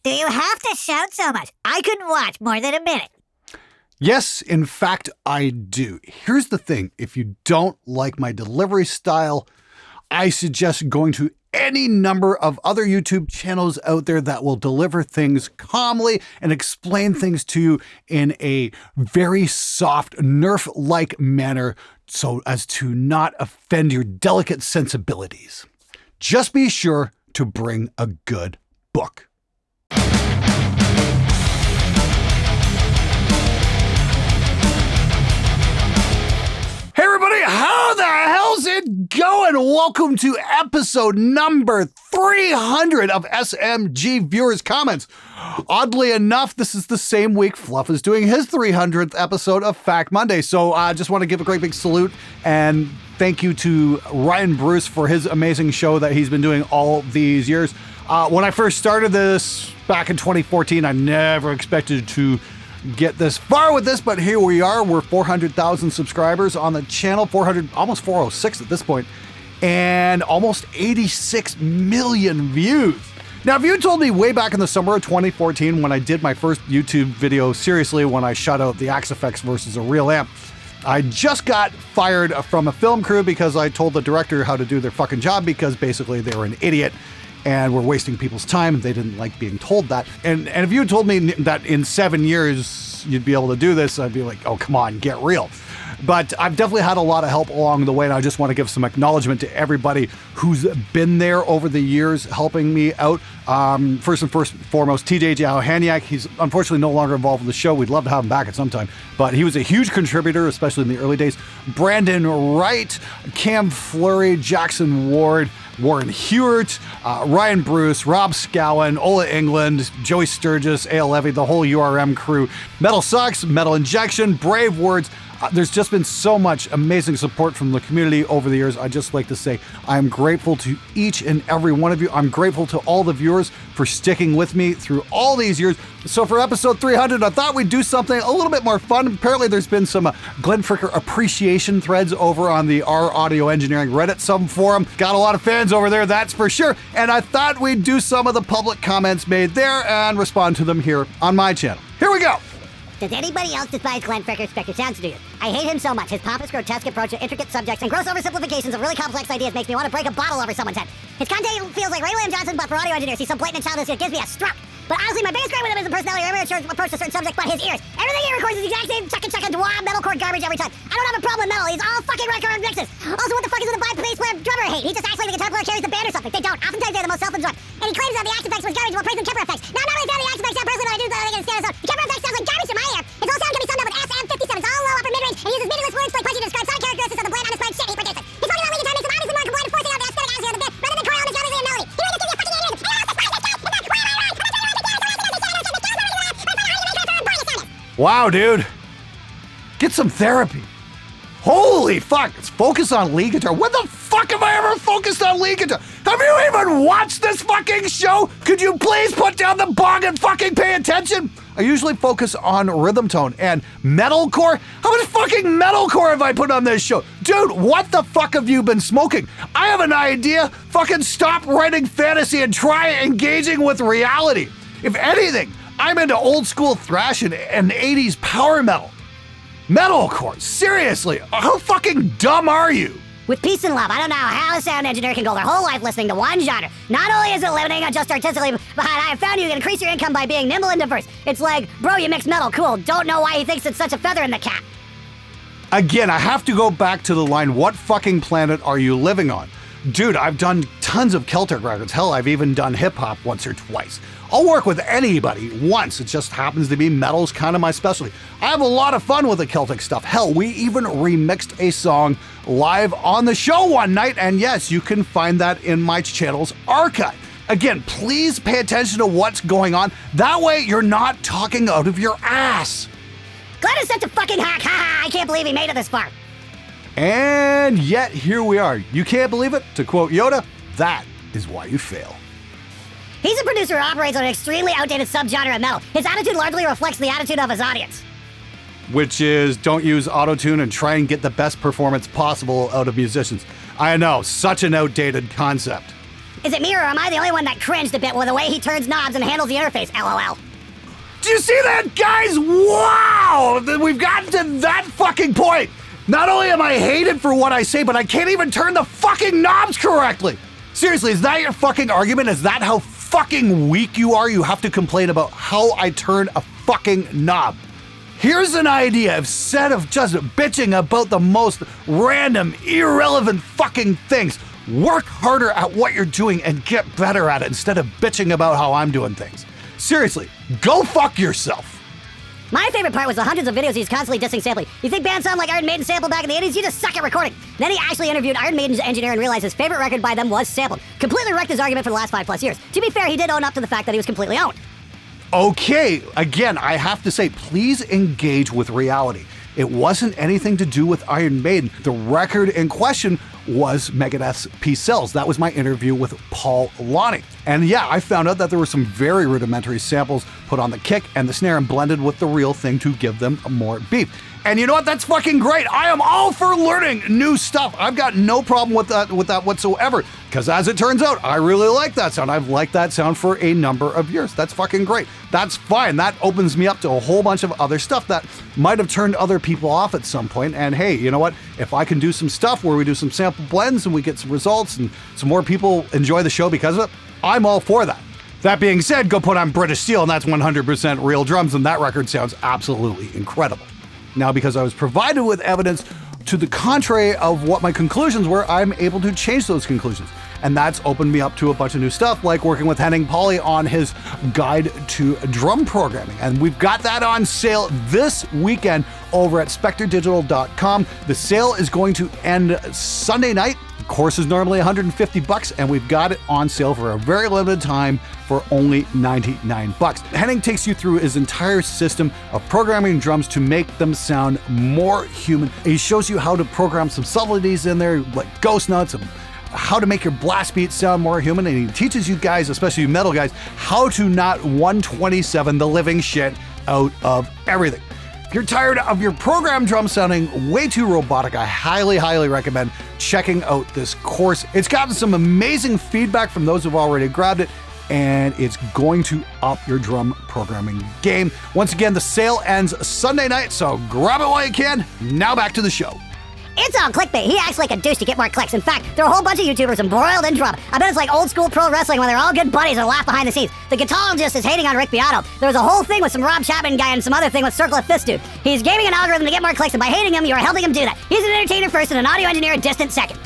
Do you have to shout so much? I couldn't watch more than a minute. Yes, in fact, I do. Here's the thing. If you don't like my delivery style, I suggest going to any number of other YouTube channels out there that will deliver things calmly and explain things to you in a very soft, Nerf-like manner so as to not offend your delicate sensibilities. Just be sure to bring a good book. Hey everybody, how the hell's it going? Welcome to episode number 300 of SMG Viewers Comments. Oddly enough, this is the same week Fluff is doing his 300th episode of Fact Monday. So I just want to give a great big salute and thank you to Ryan Bruce for his amazing show that he's been doing all these years. When I first started this back in 2014, I never expected to get this far with this, but here we are. We're 400,000 subscribers on the channel, 400, almost 406 at this point, and almost 86 million views. Now, if you told me way back in the summer of 2014 when I did my first YouTube video seriously, when I shot out the Axe Effects versus a real amp, I just got fired from a film crew because I told the director how to do their fucking job because basically they were an idiot and were wasting people's time. They didn't like being told that. And if you told me that in 7 years you'd be able to do this, I'd be like, oh, come on, get real. But I've definitely had a lot of help along the way, and I just want to give some acknowledgement to everybody who's been there over the years helping me out. First and foremost, TJ Jahaniak. He's unfortunately no longer involved in the show. We'd love to have him back at some time, but he was a huge contributor, especially in the early days. Brandon Wright, Cam Fleury, Jackson Ward, Warren Hewart, Ryan Bruce, Rob Scowen, Ola England, Joey Sturgis, A.L. Levy, the whole URM crew, Metal Sucks, Metal Injection, Brave Words. There's just been so much amazing support from the community over the years. I'd just like to say I'm grateful to each and every one of you. I'm grateful to all the viewers for sticking with me through all these years. So for episode 300, I thought we'd do something a little bit more fun. Apparently there's been some Glenn Fricker appreciation threads over on the R Audio Engineering Reddit subforum. Got a lot of fans over there, that's for sure. And I thought we'd do some of the public comments made there and respond to them here on my channel. Here we go. Does anybody else despise Glenn Fricker's Spectre sound studios? I hate him so much. His pompous, grotesque approach to intricate subjects and gross oversimplifications of really complex ideas makes me want to break a bottle over someone's head. His content feels like Ray William Johnson, but for audio engineers. He's so blatant and childish, it gives me a stroke. But honestly, my biggest gripe with him is the personality or immature approach to certain subjects, but his ears. Everything he records is the exact same chucka dwah metalcore garbage every time. I don't have a problem with metal. He's all fucking record mixes. Also, what the fuck is with the bass player drummer hate? He just acts like the guitar player carries the band or something. They don't. Oftentimes they're the most self-absorbed. And he claims that the Axe Effects was garbage while praising Kemper Effects. Now, I'm not really fan of the Axe Effects sound personally, but I do think it's stand on. The Kemper Effects sounds like garbage in my ear. His whole sound can be summed up with SM57. It's all low, upper, mid-range, and he uses meaningless words like punchy to describe sonic characteristics of the bland, uninspired shit he produces. His fucking lead guitar makes him obviously more compliant and forcing out the aesthetic atmosphere of the band rather than core elements obviously in melody. He really just gives me a fucking idiot. Wow, dude. Get some therapy. Holy fuck. Let's focus on lead guitar. When the fuck have I ever focused on lead guitar? Have you even watched this fucking show? Could you please put down the bong and fucking pay attention? I usually focus on rhythm tone and metalcore. How much fucking metalcore have I put on this show? Dude, what the fuck have you been smoking? I have an idea. Fucking stop writing fantasy and try engaging with reality. If anything, I'm into old school thrash and 80s power metal. Metalcore, seriously, how fucking dumb are you? With peace and love, I don't know how a sound engineer can go their whole life listening to one genre. Not only is it limiting just artistically, but I have found you can increase your income by being nimble and diverse. It's like, bro, you mix metal, cool. Don't know why he thinks it's such a feather in the cap. Again, I have to go back to the line, what fucking planet are you living on? Dude, I've done tons of Celtic records. Hell, I've even done hip hop once or twice. I'll work with anybody once. It just happens to be metal's kind of my specialty. I have a lot of fun with the Celtic stuff. Hell, we even remixed a song live on the show one night. And yes, you can find that in my channel's archive. Again, please pay attention to what's going on. That way you're not talking out of your ass. Glenn is such a fucking hack. Ha ha, I can't believe he made it this far. And yet here we are. You can't believe it? To quote Yoda, that is why you fail. He's a producer who operates on an extremely outdated subgenre of metal. His attitude largely reflects the attitude of his audience. Which is, don't use autotune and try and get the best performance possible out of musicians. I know, such an outdated concept. Is it me or am I the only one that cringed a bit with the way he turns knobs and handles the interface? LOL. Do you see that, guys? Wow! We've gotten to that fucking point. Not only am I hated for what I say, but I can't even turn the fucking knobs correctly. Seriously, is that your fucking argument? Is that how fucking weak you are? You have to complain about how I turn a fucking knob. Here's an idea instead of just bitching about the most random, irrelevant fucking things. Work harder at what you're doing and get better at it instead of bitching about how I'm doing things. Seriously, go fuck yourself. My favorite part was the hundreds of videos he's constantly dissing sampling. You think bands sound like Iron Maiden sampled back in the 80s? You just suck at recording. Then he actually interviewed Iron Maiden's engineer and realized his favorite record by them was sampled. Completely wrecked his argument for the last 5+ years. To be fair, he did own up to the fact that he was completely owned. Okay, again, I have to say, please engage with reality. It wasn't anything to do with Iron Maiden. The record in question was Megadeth's Peace Sells. That was my interview with Paul Lonnie. And yeah, I found out that there were some very rudimentary samples put on the kick and the snare and blended with the real thing to give them more beat. And you know what? That's fucking great. I am all for learning new stuff. I've got no problem with that whatsoever. Because as it turns out, I really like that sound. I've liked that sound for a number of years. That's fucking great. That's fine. That opens me up to a whole bunch of other stuff that might have turned other people off at some point. And hey, you know what? If I can do some stuff where we do some sample blends and we get some results and some more people enjoy the show because of it, I'm all for that. That being said, go put on British Steel and that's 100% real drums and that record sounds absolutely incredible. Now, because I was provided with evidence to the contrary of what my conclusions were, I'm able to change those conclusions. And that's opened me up to a bunch of new stuff, like working with Henning Pauly on his guide to drum programming. And we've got that on sale this weekend over at spectredigital.com. The sale is going to end Sunday night. The course is normally $150, and we've got it on sale for a very limited time for only $99. Henning takes you through his entire system of programming drums to make them sound more human. He shows you how to program some subtleties in there, like ghost notes, and how to make your blast beats sound more human. And he teaches you guys, especially you metal guys, how to not 127 the living shit out of everything. If you're tired of your program drum sounding way too robotic, I highly, highly recommend checking out this course. It's gotten some amazing feedback from those who've already grabbed it, and it's going to up your drum programming game. Once again, the sale ends Sunday night, so grab it while you can. Now back to the show. It's all clickbait. He acts like a douche to get more clicks. In fact, there are a whole bunch of YouTubers embroiled in drum. I bet it's like old school pro wrestling when they're all good buddies and laugh behind the scenes. The guitarologist is hating on Rick Beato. There was a whole thing with some Rob Chapman guy and some other thing with Circle of Fist dude. He's gaming an algorithm to get more clicks, and by hating him, you are helping him do that. He's an entertainer first and an audio engineer a distant second.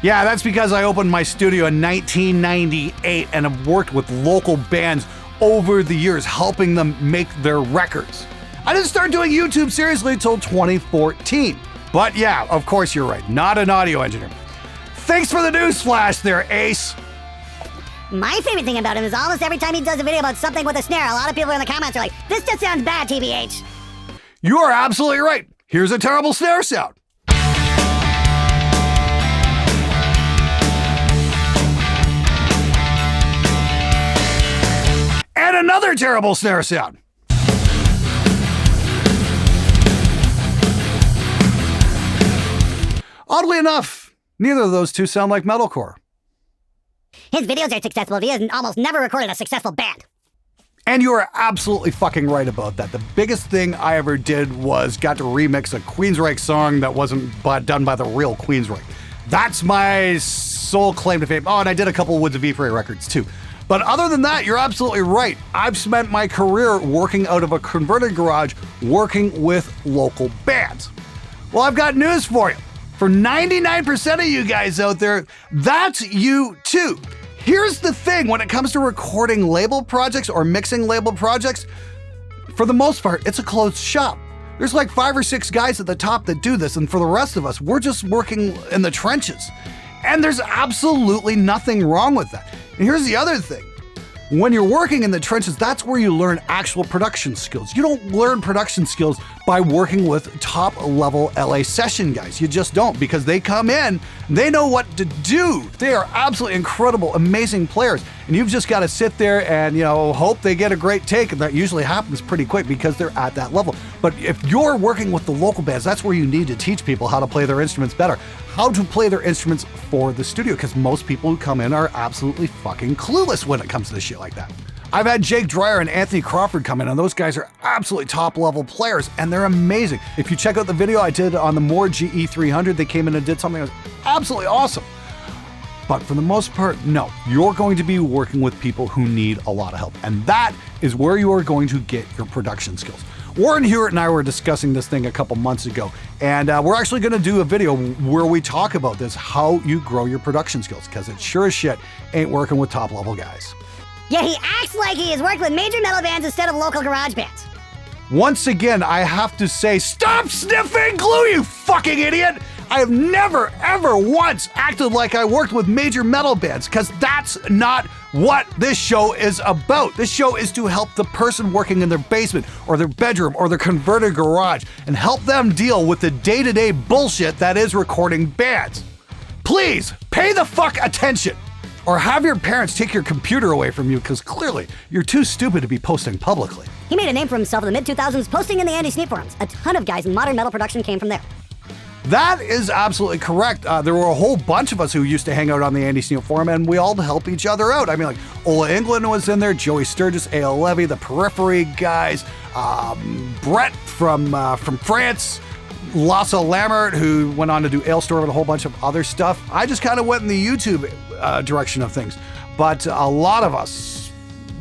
Yeah, that's because I opened my studio in 1998 and have worked with local bands over the years, helping them make their records. I didn't start doing YouTube seriously until 2014. But yeah, of course you're right, not an audio engineer. Thanks for the news flash there, Ace. My favorite thing about him is almost every time he does a video about something with a snare, a lot of people in the comments are like, this just sounds bad, TBH. You are absolutely right. Here's a terrible snare sound. And another terrible snare sound. Oddly enough, neither of those two sound like metalcore. His videos are successful, but he has almost never recorded a successful band. And you are absolutely fucking right about that. The biggest thing I ever did was got to remix a Queensryche song that wasn't done by the real Queensryche. That's my sole claim to fame. Oh, and I did a couple of Woods of Ypres records too. But other than that, you're absolutely right. I've spent my career working out of a converted garage, working with local bands. Well, I've got news for you. For 99% of you guys out there, that's you too. Here's the thing, when it comes to recording label projects or mixing label projects, for the most part, it's a closed shop. There's like 5 or 6 guys at the top that do this, and for the rest of us, we're just working in the trenches. And there's absolutely nothing wrong with that. And here's the other thing. When you're working in the trenches, that's where you learn actual production skills. You don't learn production skills by working with top-level LA session guys. You just don't, because they come in, they know what to do. They are absolutely incredible, amazing players. and you've just got to sit there and, hope they get a great take. And that usually happens pretty quick because they're at that level. But if you're working with the local bands, that's where you need to teach people how to play their instruments better, how to play their instruments for the studio, because most people who come in are absolutely fucking clueless when it comes to shit like that. I've had Jake Dreyer and Anthony Crawford come in, and those guys are absolutely top-level players, and they're amazing. If you check out the video I did on the Moore GE300, they came in and did something that was absolutely awesome. But for the most part, no, you're going to be working with people who need a lot of help, and that is where you are going to get your production skills. Warren Hewitt and I were discussing this thing a couple months ago, and we're actually going to do a video where we talk about this, how you grow your production skills, because it sure as shit ain't working with top-level guys. Yeah, he acts like he has worked with major metal bands instead of local garage bands. Once again, I have to say, stop sniffing glue, you fucking idiot! I have never, ever once acted like I worked with major metal bands, because that's not what this show is about. This show is to help the person working in their basement or their bedroom or their converted garage and help them deal with the day-to-day bullshit that is recording bands. Please, pay the fuck attention. Or have your parents take your computer away from you, because clearly you're too stupid to be posting publicly. He made a name for himself in the mid-2000s posting in the Andy Sneap forums. A ton of guys in modern metal production came from there. That is absolutely correct. There were a whole bunch of us who used to hang out on the Andy Sneap forum, and we all help each other out. I mean, like, Ola England was in there, Joey Sturgis, A.L. Levy, the Periphery guys, Brett from France, Lasse Lammert, who went on to do Ailstorm and a whole bunch of other stuff. I just kind of went in the YouTube direction of things. But a lot of us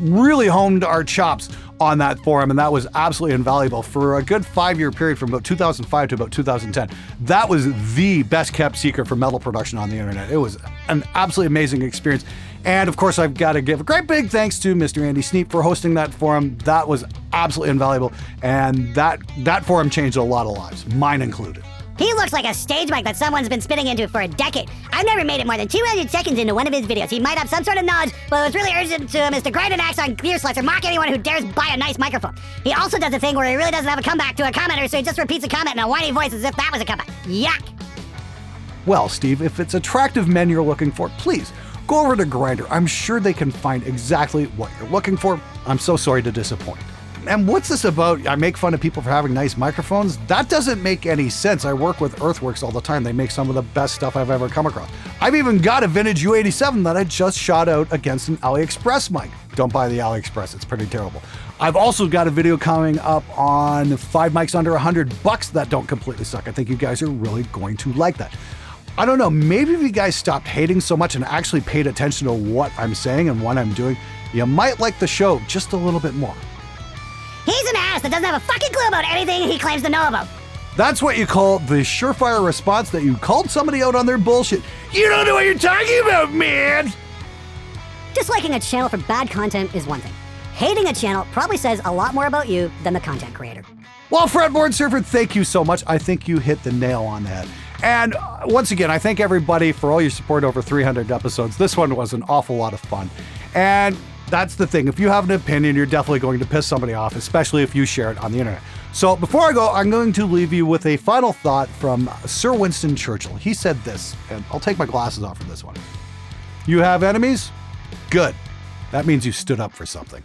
really honed our chops on that forum, and that was absolutely invaluable for a good 5-year period from about 2005 to about 2010. That was the best kept secret for metal production on the internet. It was an absolutely amazing experience. And of course, I've got to give a great big thanks to Mr. Andy Sneap for hosting that forum. That was absolutely invaluable, and that forum changed a lot of lives, mine included. He looks like a stage mic that someone's been spitting into for a decade. I've never made it more than 200 seconds into one of his videos. He might have some sort of knowledge, but what's really urgent to him is to grind an axe on gear sluts or mock anyone who dares buy a nice microphone. He also does a thing where he really doesn't have a comeback to a commenter, so he just repeats a comment in a whiny voice as if that was a comeback. Yuck! Well, Steve, if it's attractive men you're looking for, please go over to Grindr. I'm sure they can find exactly what you're looking for. I'm so sorry to disappoint. And what's this about? I make fun of people for having nice microphones? That doesn't make any sense. I work with Earthworks all the time. They make some of the best stuff I've ever come across. I've even got a vintage U87 that I just shot out against an AliExpress mic. Don't buy the AliExpress, it's pretty terrible. I've also got a video coming up on 5 mics under $100 that don't completely suck. I think you guys are really going to like that. I don't know, maybe if you guys stopped hating so much and actually paid attention to what I'm saying and what I'm doing, you might like the show just a little bit more. He's an ass that doesn't have a fucking clue about anything he claims to know about. That's what you call the surefire response that you called somebody out on their bullshit. You don't know what you're talking about, man! Disliking a channel for bad content is one thing. Hating a channel probably says a lot more about you than the content creator. Well, Fretboard Surfer, thank you so much. I think you hit the nail on the head. And once again, I thank everybody for all your support over 300 episodes. This one was an awful lot of fun. And that's the thing. If you have an opinion, you're definitely going to piss somebody off, especially if you share it on the internet. So before I go, I'm going to leave you with a final thought from Sir Winston Churchill. He said this, and I'll take my glasses off for this one. You have enemies? Good. That means you stood up for something.